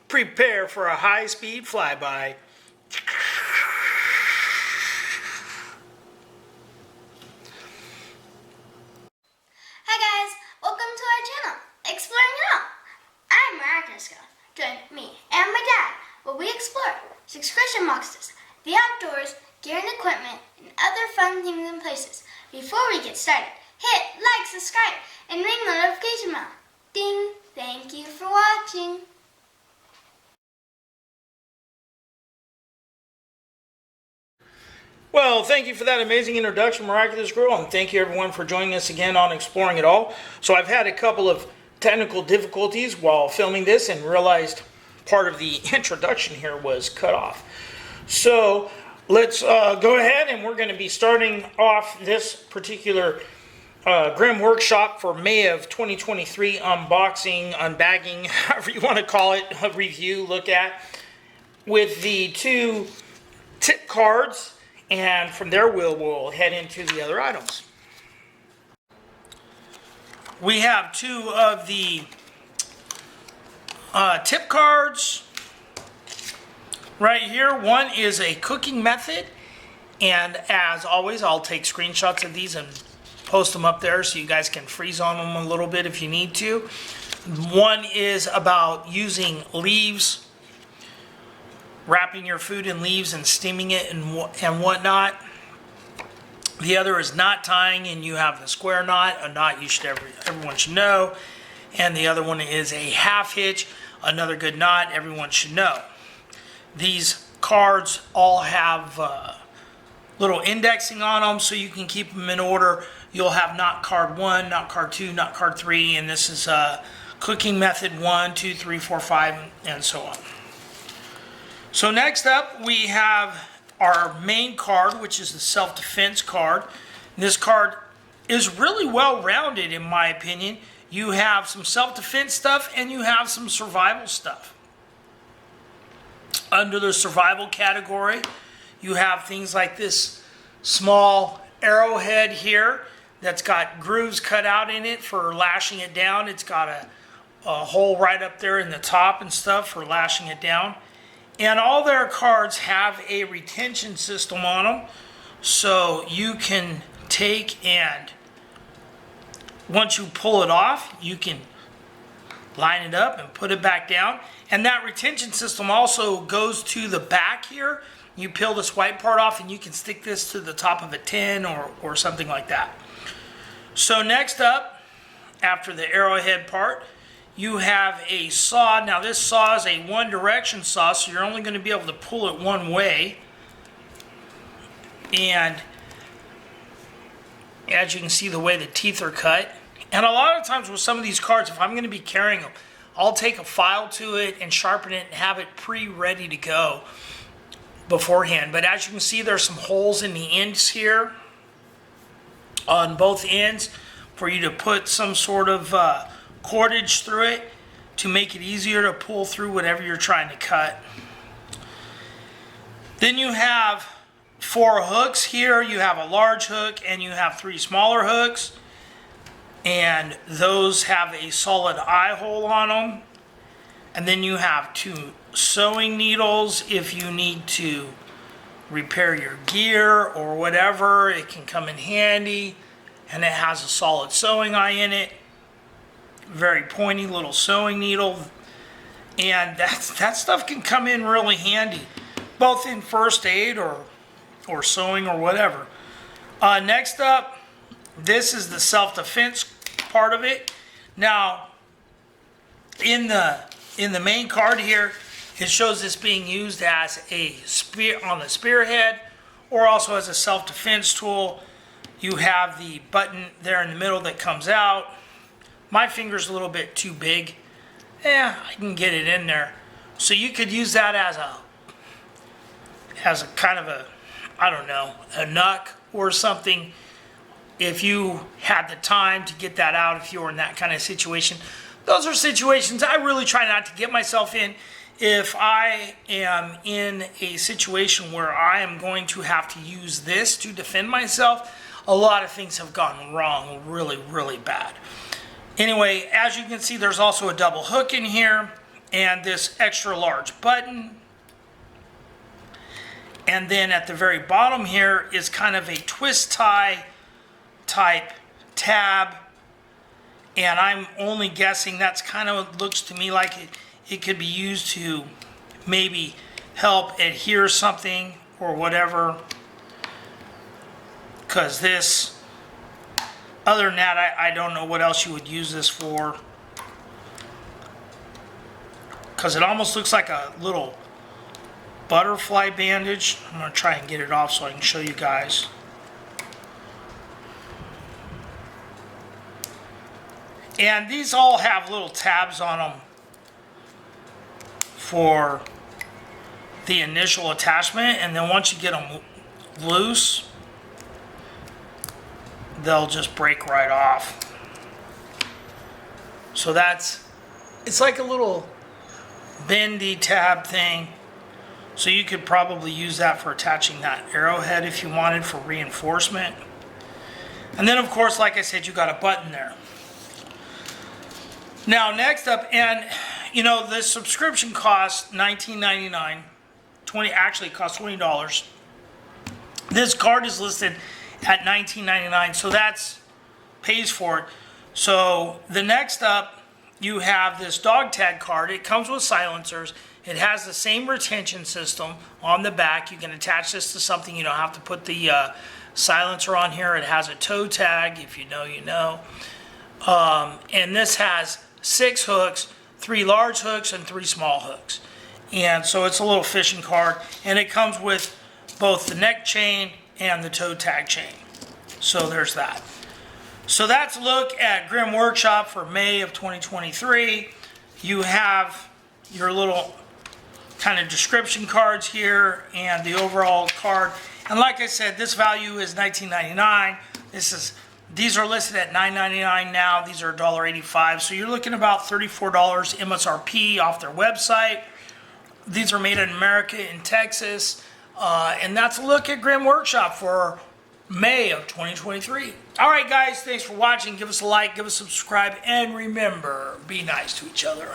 Prepare for a high-speed flyby. Hi guys, welcome to our channel, Exploring It All. I'm Miraculous Girl. Join me and my dad where we explore subscription boxes, the outdoors, gear and equipment, and other fun things and places. Before we get started, hit like, subscribe, and ring the notification bell. Ding! Thank you for watching. Well, thank you for that amazing introduction, Miraculous Girl, and thank you everyone for joining us again on Exploring It All. So I've had a couple of technical difficulties while filming this and realized part of the introduction here was cut off. So let's go ahead, and we're going to be starting off this particular Grimm Workshop for May of 2023 unboxing, unbagging, however you want to call it, a review, look at, with the two tip cards. And from there, we'll head into the other items. We have two of the tip cards right here. One is a cooking method. And as always, I'll take screenshots of these and post them up there so you guys can freeze on them a little bit if you need to. One is about using leaves, wrapping your food in leaves and steaming it and whatnot. The other is knot tying, and you have the square knot, a knot everyone should know. And the other one is a half hitch, another good knot everyone should know. These cards all have little indexing on them so you can keep them in order. You'll have knot card 1, knot card 2, knot card 3, and this is cooking method 1, 2, 3, 4, 5, and so on. So next up, we have our main card, which is the self-defense card. This card is really well-rounded, in my opinion. You have some self-defense stuff, and you have some survival stuff. Under the survival category, you have things like this small arrowhead here that's got grooves cut out in it for lashing it down. It's got a hole right up there in the top and stuff for lashing it down. And all their cards have a retention system on them, so you can take and once you pull it off, you can line it up and put it back down. And that retention system also goes to the back here. You peel this white part off and you can stick this to the top of a tin or something like that. So next up, after the arrowhead part, you have a saw. Now this saw is a one direction saw, so you're only going to be able to pull it one way. And as you can see, the way the teeth are cut. And a lot of times with some of these cards, if I'm going to be carrying them, I'll take a file to it and sharpen it and have it pre-ready to go beforehand. But as you can see, there's some holes in the ends here on both ends for you to put some sort of cordage through it to make it easier to pull through whatever you're trying to cut. Then you have 4 hooks here. You have a large hook and you have 3 smaller hooks, and those have a solid eye hole on them. And then you have 2 sewing needles if you need to repair your gear or whatever. It can come in handy, and it has a solid sewing eye in it. Very pointy little sewing needle, and that stuff can come in really handy, both in first aid or sewing or whatever. Next up, this is the self-defense part of it. Now, in the main card here, it shows this being used as a spear on the spearhead, or also as a self-defense tool. You have the button there in the middle that comes out. My finger's a little bit too big. I can get it in there. So you could use that as a kind of a, I don't know, a knuck or something if you had the time to get that out, if you were in that kind of situation. Those are situations I really try not to get myself in. If I am in a situation where I am going to have to use this to defend myself, a lot of things have gone wrong really, really bad. Anyway, as you can see, there's also a double hook in here, and this extra large button. And then at the very bottom here is kind of a twist tie type tab. And I'm only guessing that's kind of looks to me like it could be used to maybe help adhere something or whatever. Because this, other than that, I don't know what else you would use this for. Because it almost looks like a little butterfly bandage. I'm going to try and get it off so I can show you guys. And these all have little tabs on them for the initial attachment, and then once you get them loose, they'll just break right off. So it's like a little bendy tab thing. So you could probably use that for attaching that arrowhead if you wanted for reinforcement. And then of course, like I said, you got a button there. Now next up, and you know, the subscription costs $19.99. Actually costs $20. This card is listed at $19.99, so that's pays for it. So the next up, you have this dog tag card. It comes with silencers. It has the same retention system on the back. You can attach this to something. You don't have to put the silencer on here. It has a toe tag. If you know, you know. And this has 6 hooks, 3 large hooks and 3 small hooks. And so it's a little fishing card. And it comes with both the neck chain and the toe tag chain. So there's that. So that's a look at Grimm Workshop for May of 2023. You have your little kind of description cards here and the overall card. And like I said, this value is $19.99. These are listed at $9.99 now. These are $1.85. So you're looking about $34 MSRP off their website. These are made in America, in Texas. And that's a look at Grimm Workshop for May of 2023. All right, guys, thanks for watching. Give us a like, give us a subscribe, and remember, be nice to each other.